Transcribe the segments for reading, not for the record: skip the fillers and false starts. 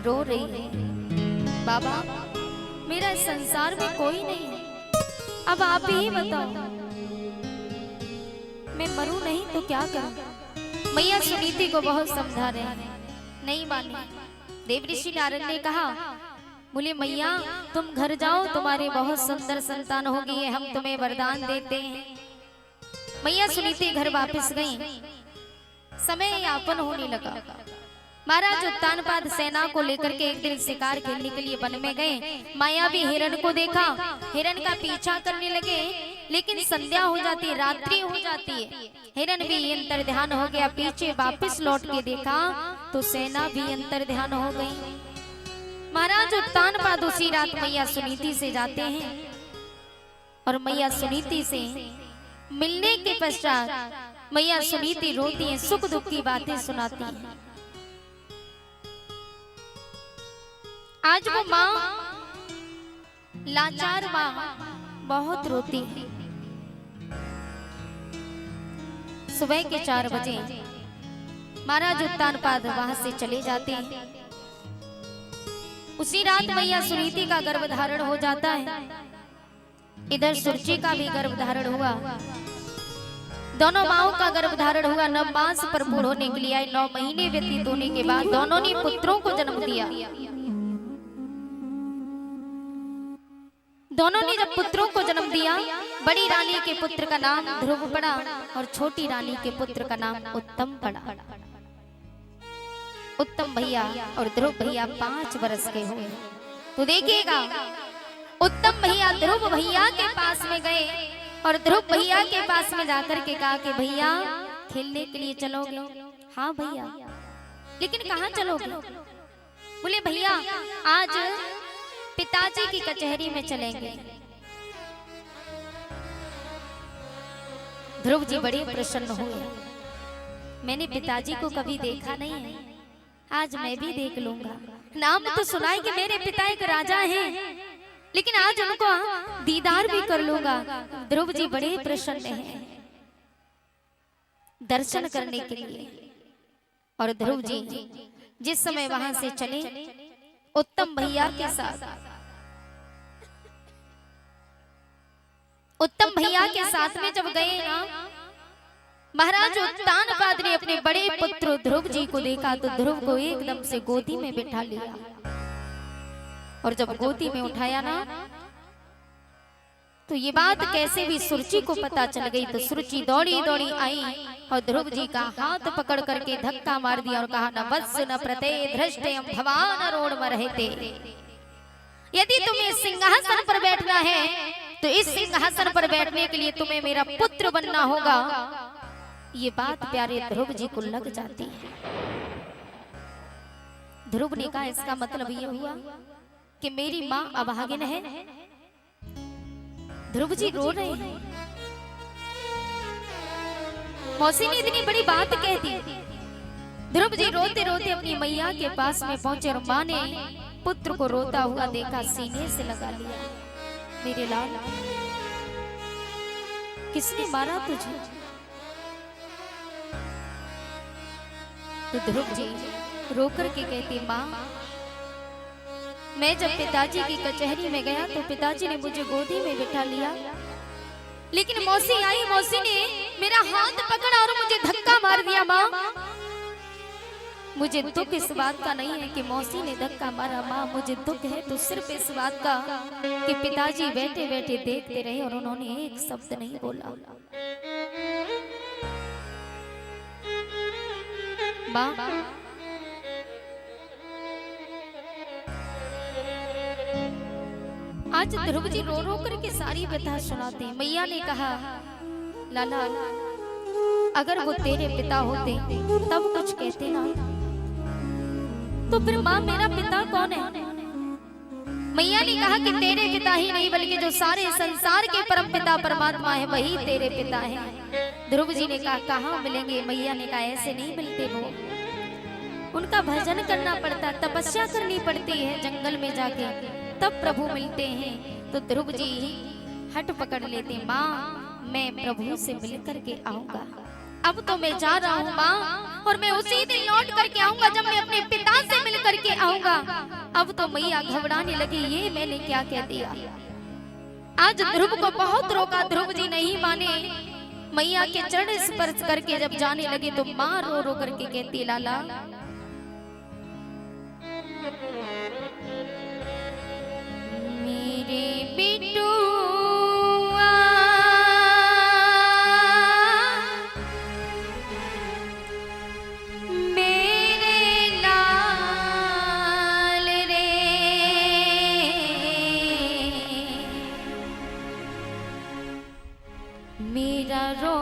रो रही है, बाबा मेरा इस संसार में कोई नहीं है, अब आप ही बताओ मैं मरूं नहीं तो क्या करूं। मैया सुनीति को बहुत समझा रहे हैं, नहीं मानी। देवऋषि नारद ने कहा, बोले मैया तुम घर जाओ, तुम्हारी बहुत सुंदर संतान होगी, हम तुम्हें वरदान देते हैं। मैया सुनीति घर वापस गई। समय यापन होने लगा। महाराज उत्तानपाद सेना को लेकर के एक दिन शिकार खेलने के लिए वन में गए। माया भी हिरण को देखा, हिरण का पीछा करने लगे, लेकिन संध्या हो जाती है, रात्रि हो जाती है। हिरण भी अंतर ध्यान हो गया, पीछे वापस लौट के देखा तो सेना भी अंतर ध्यान हो गई। महाराज उत्तानपाद उसी रात मैया सुनीति से जाते हैं और मैया सुनीति से मिलने के पश्चात मैया सुनीति रोती है, सुख दुख की बातें सुनाती है। आज वो माँ, लाचार माँ बहुत रोती है। सुबह के 4 बजे महाराज उत्तानपाद वहां से चले जाते हैं। उसी रात मैया सुनीति का गर्भ धारण हो जाता है, इधर सुरुचि का भी गर्भ धारण हुआ। दोनों माओं का गर्भ धारण हुआ। 9 मास पर पूर्ण होने के लिए आए। 9 महीने व्यतीत होने के बाद दोनों ने पुत्रों को जन्म दिया। दोनों ने जब पुत्रों को जन्म दिया, बड़ी रानी के पुत्र का नाम ध्रुव पड़ा और छोटी रानी के पुत्र का नाम उत्तम पड़ा। उत्तम भैया और ध्रुव भैया 5 वर्ष के हुए। तो देखिएगा, उत्तम भैया ध्रुव भैया के पास में गए और ध्रुव भैया के पास में जाकर के कहा कि भैया खेलने के लिए चलोगे? हाँ भैया। लेकिन कहाँ चलोगे? बोले भैया आज पिताजी की कचहरी में चलेंगे। ध्रुव जी बड़े प्रसन्न हुए, मैंने पिताजी को कभी देखा नहीं है, आज मैं भी देख लूंगा। नाम तो सुना है कि मेरे पिता एक राजा हैं, लेकिन आज उनको दीदार भी कर लूंगा। ध्रुव जी बड़े प्रसन्न हैं दर्शन करने के लिए। और ध्रुव जी जिस समय वहां से चले उत्तम भैया के साथ, उत्तम भैया के साथ में जब गए ना, महाराज उत्तानपाद ने अपने बड़े पुत्र ध्रुव जी को देखा तो ध्रुव को एकदम से गोदी में बिठा लिया। और जब गोदी में उठाया ना, तो ये बात कैसे भी सुरुचि को पता चल गई। तो सुरुचि दौड़ी दौड़ी आई और ध्रुव जी का हाथ पकड़ करके धक्का मार दिया और कहा, न वत्स न प्रते धृष्टयम भवान रोड में रहते। यदि तुम्हें सिंहासन पर बैठना है तो इस सिंहासन पर बैठने के लिए तुम्हें मेरा पुत्र बनना होगा। ये बात प्यारे ध्रुव जी को लग जाती है। ध्रुव ने कहा, इसका मतलब ये हुआ कि मेरी माँ अभागिन है। ध्रुव जी रो रहे हैं। मौसी ने इतनी बड़ी बात कह दी। ध्रुव जी रोते रोते अपनी मैया के पास में पहुंचे और माँ ने पुत्र को रोता हुआ देखा, सीने से लगा लिया। मेरे लाल, किसने मारा तुझे? तो ध्रुव जी रोकर के कहती, माँ मैं जब पिताजी की कचहरी में गया तो पिताजी ने मुझे गोदी में बिठा लिया, लेकिन मौसी आई, मौसी ने मेरा हाथ पकड़ा और मुझे धक्का मार दिया। माँ मुझे दुख इस बात का नहीं है कि मौसी ने धक्का मारा, माँ मुझे दुख है तो सिर्फ इस बात का कि पिताजी बैठे बैठे देखते रहे और उन्होंने एक शब्द नहीं बोला। माँ आज ध्रुव जी रो रो करके सारी व्यथा सुनाते। मैया ने कहा, लाला अगर वो तेरे पिता होते तब कुछ कहते ना, तो फिर माँ मेरा पिता कौन है? मैया ने कहा कि तेरे पिता ही नहीं बल्कि जो सारे संसार के परम पिता परमात्मा है वही तेरे पिता है। ध्रुव जी ने कहा, कहाँ मिलेंगे? मैया ने कहा, ऐसे नहीं मिलते, वो उनका भजन करना पड़ता, तपस्या करनी पड़ती है जंगल में जाके, तब प्रभु मिलते हैं। तो ध्रुव जी हट पकड़ लेते, माँ मैं प्रभु से मिल करके आऊंगा, अब तो मैं जा रहा हूँ माँ, और मैं उसी दिन लौट करके आऊंगा जब मैं अपने पिता से मिल करके आऊंगा। अब तो मैया घबराने लगी, ये मैंने क्या कह दिया। आज ध्रुव को बहुत रोका, ध्रुव जी नहीं माने। मैया के चरण स्पर्श करके जब जाने लगे तो मां रो रो करके कहती, लाला मेरे बिटू मेरा रो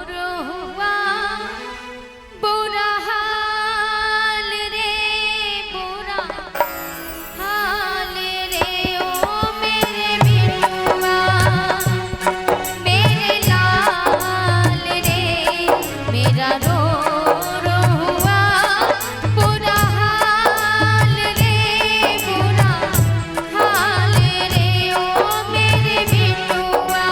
रो हुआ बुरा हाल रे, बुरा हाल रे, ओ मेरे बिटुआ मेरे लाल रे, मेरा रो रो हुआ बुरा हाल रे, बुरा हाल रे, ओ मेरे बिटुआ।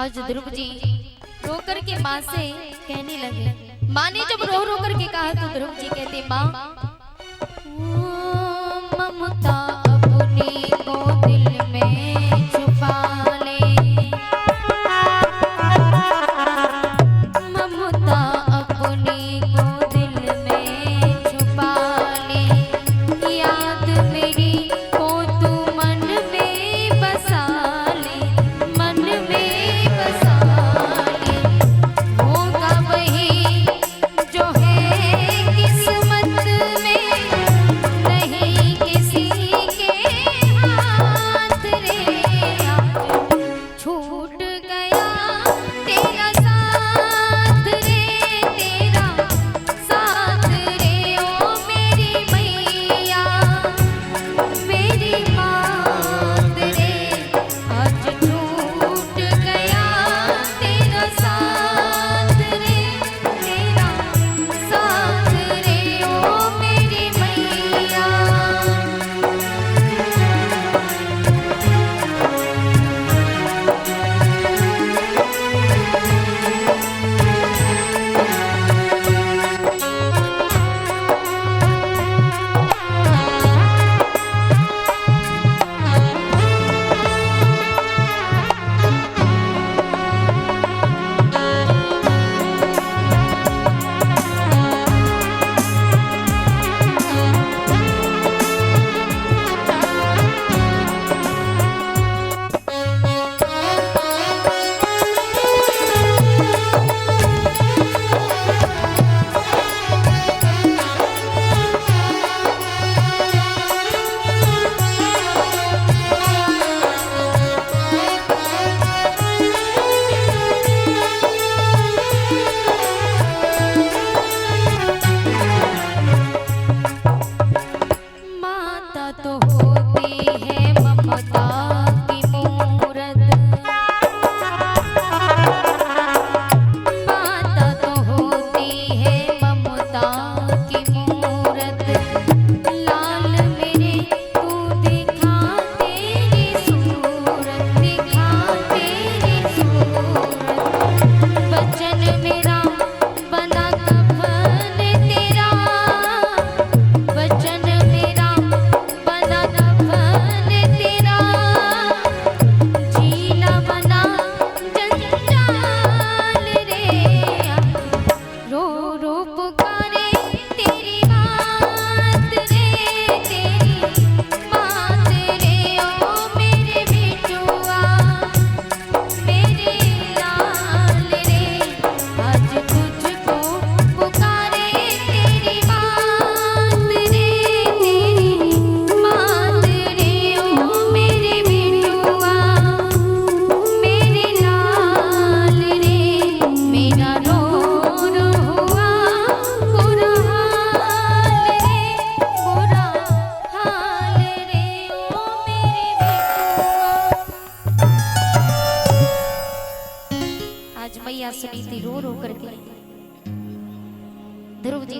आज ध्रुव जी रो कर के माँ से कहने लगे। माँ ने जब रो रो करके कहा तो ध्रुव जी कहते, माँ ममता अपने को दिल में छुपा ले, ममता अपने को दिल में छुपा ले, याद मेरी को तू मन में बसा ले, मन में बसा ले, होगा वही जो है किस्मत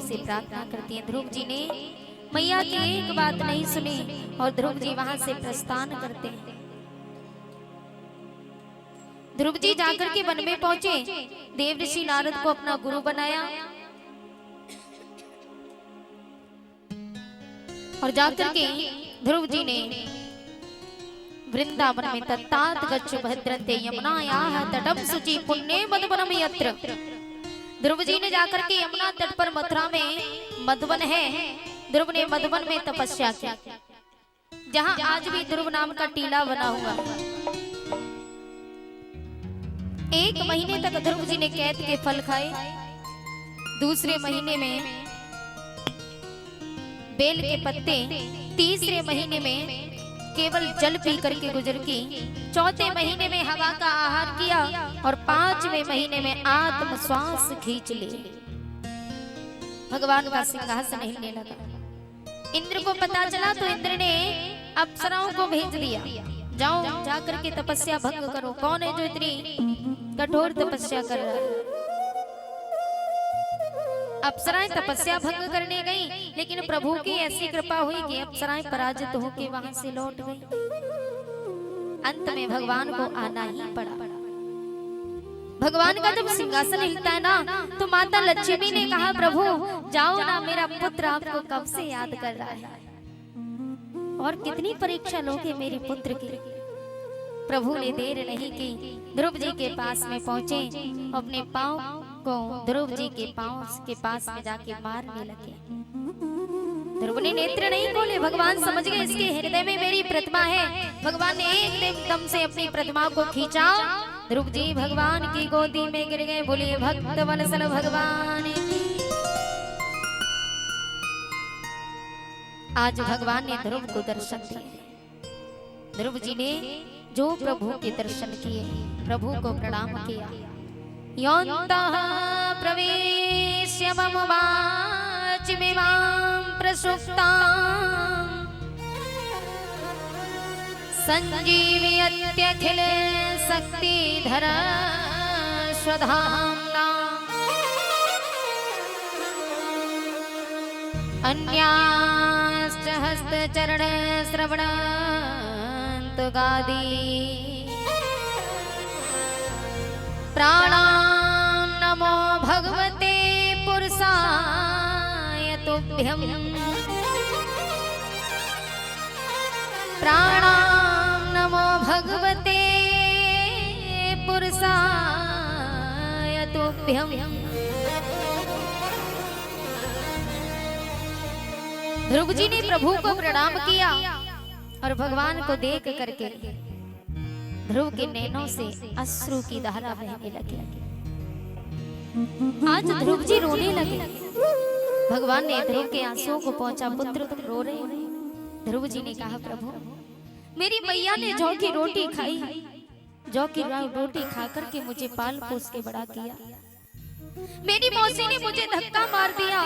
जी से प्रार्थना करती हैं। ध्रुव जी ने मैया की एक बात नहीं सुनी और ध्रुव जी वहां से प्रस्थान करते हैं। ध्रुव जी जाकर के वन में पहुंचे, देवऋषि नारद को अपना गुरु बनाया और जाकर के ध्रुव जी ने वृंदावन में तत्तात गच्छ भद्रन्ते यमुनायाः तटं शुचि पुण्ये मधुवनम यत्र। ध्रुव जी ने जाकर के यमुना तट पर मथुरा में मधुवन है, ध्रुव ने मधुवन में तपस्या की, जहां आज भी ध्रुव नाम का टीला बना हुआ। 1 महीने तक ध्रुव जी ने कैद के फल खाए, दूसरे महीने में बेल के पत्ते, तीसरे महीने में केवल जल पी करके गुजर की, चौथे महीने में हवा का आहार किया और 5वें महीने में आत्म श्वास खींच ली। भगवान का सिंहासन हिलने लगा। इंद्र को पता चला तो इंद्र ने अप्सराओं को भेज दिया, जाओ जाकर के तपस्या भंग करो। कौन है जो इतनी कठोर तपस्या कर रहा है? अप्सराएं तपस्या भंग करने गई, लेकिन प्रभु की ऐसी कृपा हुई कि अप्सराएं पराजित होकर वहां से लौट गई। अंत में भगवान को आना ही पड़ा। भगवान का जब सिंहासन हिलता है ना, तो माता लक्ष्मी ने कहा, प्रभु जाओ ना, मेरा पुत्र आपको कब से याद कर रहा है और कितनी परीक्षा लोगे मेरे पुत्र की। प्रभु ने देर नहीं की, ध्रुव जी के पास में पहुंचे, अपने पांव को ध्रुव जी के पांव के पास में जाके मारने लगे। ध्रुव ने नेत्र नहीं खोले, भगवान समझ गए इसके हृदय में मेरी प्रतिमा है। भगवान ने एकदम से अपनी प्रतिमा को खींचा, ध्रुव जी भगवान की गोदी में गिर गए। बोलिए भक्त वत्सल भगवान की। आज भगवान ने ध्रुव को दर्शन दिए। ध्रुव जी ने जो प्रभु के दर्शन किए, प्रभु को प्रणाम किया। योऽन्तः प्रवेश्य मम वाचमिमां प्रसुप्तां संजीवयत्यखिल शक्तिधर स्वधाम्ना अन्याश्च हस्तचरण श्रवणन्तुगादि प्राणां नमो भगवते पुरुषाय तुभ्यं। प्राणां नमो भगवते पुरुषाय तुभ्यं। ध्रुव जी ने प्रभु को प्रणाम किया और भगवान को देख करके ध्रुव के नैनों से अश्रु की धारा बहने लगी। आज ध्रुव जी रोने लगे। भगवान ने ध्रुव के आंसुओं को पहुंचा, पुत्र तुम रो रहे हो। ध्रुव जी ने कहा, प्रभु मेरी मैया ने जौ की रोटी खाई, जौ की रोटी खा करके मुझे पाल पोस के बड़ा किया। मेरी मौसी ने मुझे धक्का मार दिया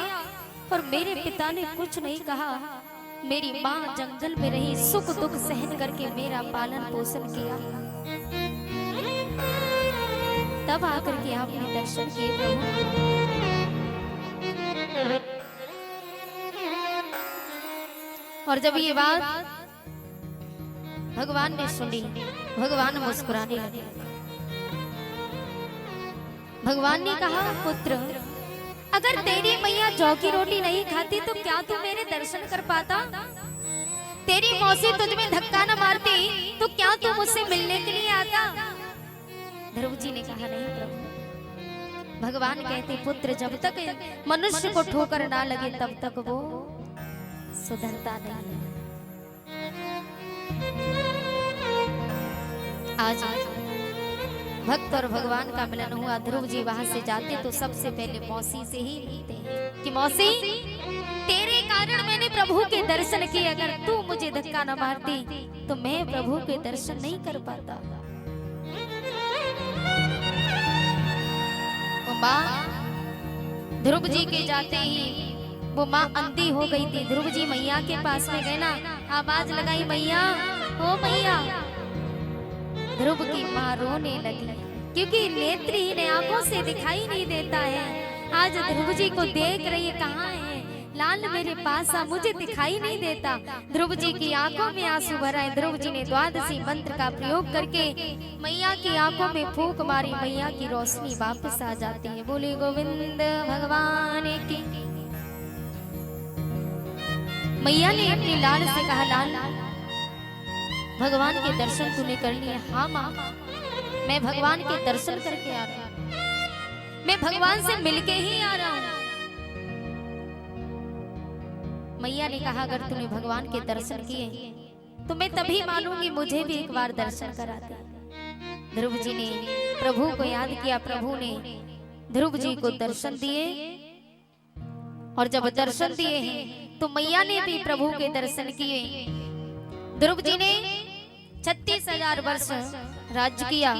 और मेरे पिता ने कुछ नहीं कहा। मेरी माँ जंगल में रही, सुख दुख सहन करके मेरा पालन पोषण किया। तब आकर के आपने दर्शन किए प्रभु। और जब ये बात भगवान ने सुनी, भगवान मुस्कुराने लगे। भगवान ने कहा, पुत्र अगर तेरी मैया जौ की रोटी नहीं खाती तो क्या तू मेरे दर्शन कर पाता? तेरी मौसी तुझ में धक्का न मारती तो क्या तू मुझसे मिलने के लिए आता? ध्रुव जी ने कहा, नहीं प्रभु। भगवान कहते, पुत्र जब तक मनुष्य को ठोकर ना लगे तब तक वो सुधरता नहीं। आज भक्त और भगवान का मिलन हुआ। ध्रुव जी वहां से जाते तो सबसे पहले मौसी से ही मिलते हैं कि मौसी तेरे कारण मैंने प्रभु के दर्शन किए, अगर तू मुझे धक्का न मारती तो मैं प्रभु के दर्शन नहीं कर पाता। वो माँ ध्रुव जी के जाते ही वो माँ अंधी हो गई थी। ध्रुव जी मैया के पास में गए ना, आवाज लगाई, मैया ओ मैया। ध्रुव की माँ रोने लगी क्योंकि नेत्रहीन आंखों से दिखाई नहीं देता है। आज ध्रुव जी को देख रही है, कहाँ है लाल मेरे पास आ, मुझे दिखाई नहीं देता। ध्रुव जी की आंखों में आंसू भर आए। ध्रुव जी ने द्वादशी मंत्र का प्रयोग करके मैया की आंखों में फूंक मारी, मैया की रोशनी वापस आ जाती है। बोले गोविंद भगवान की। मैया ने अपनी लाल से कहा, लाल भगवान के दर्शन तूने कर लिए? हाँ माँ, मैं भगवान के दर्शन करके आ रहा हूँ, मैं भगवान से मिलके ही आ रहा हूँ। मैया ने कहा, अगर तूने भगवान के दर्शन किए तो मैं तभी मानूंगी, मुझे भी एक बार दर्शन करा दे। ध्रुव जी ने प्रभु को याद किया, प्रभु ने ध्रुव जी को दर्शन दिए। और जब दर्शन दिए हैं तो मैया ने भी प्रभु के दर्शन किए। ध्रुव जी ने 36,000 वर्ष राज्य किया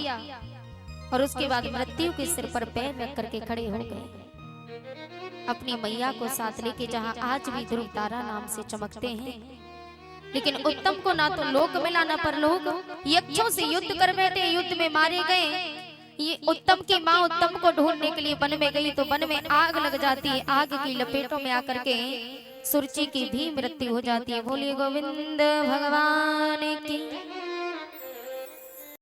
और उसके बाद मृत्यु के सिर पर पैर रख करके खड़े हो गए, अपनी मैया को साथ लेके, जहां आज भी ध्रुव तारा नाम से चमकते हैं। लेकिन उत्तम को ना तो लोक मिला, ना परलोक। यक्षों से युद्ध कर बैठे, युद्ध में मारे गए। ये उत्तम की माँ उत्तम को ढूंढने के लिए वन में गई तो वन में आग लग जाती है। आग की लपेटों में आकर के सुरुचि की भी मृत्यु हो जाती है। बोलिए गोविंद भगवान